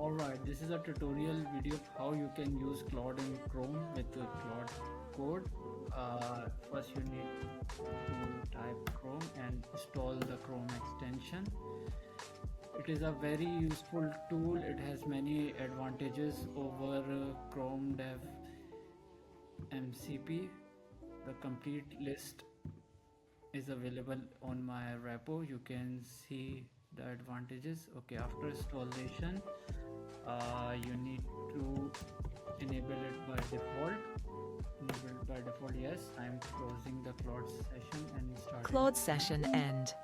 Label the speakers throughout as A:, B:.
A: Alright, this is a tutorial video of how you can use Claude and Chrome with the Claude Code. First you need to type Chrome and install the Chrome extension. It is a very useful tool. It has many advantages over Chrome Dev MCP. The complete list is available on my repo. You can see the advantages. Okay, after installation you need to enable it by default. Enabled by default, yes. I'm closing the Claude session and starting
B: Claude session end.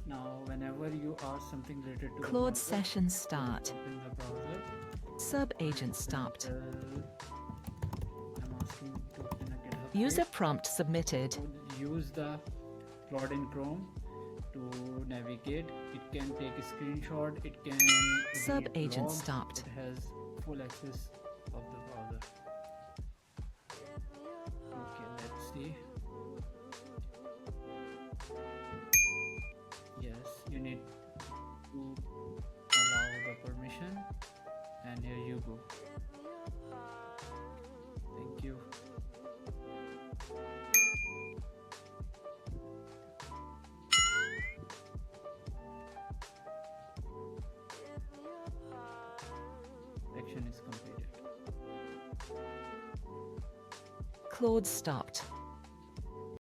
A: now. Whenever you ask something related to
B: Claude
A: the browser,
B: session start.
A: open the browser.
B: Sub-agent stopped.
A: I'm asking to open a GitHub
B: User
A: page.
B: prompt submitted.
A: Use the Claude and Chrome to navigate. It can take a screenshot. It can read
B: Sub-agent
A: logs.
B: stopped.
A: It has full access of the browser. Okay, let's see. Yes, you need to allow the permission, and here you go. Thank you. Action is completed.
B: Claude stopped.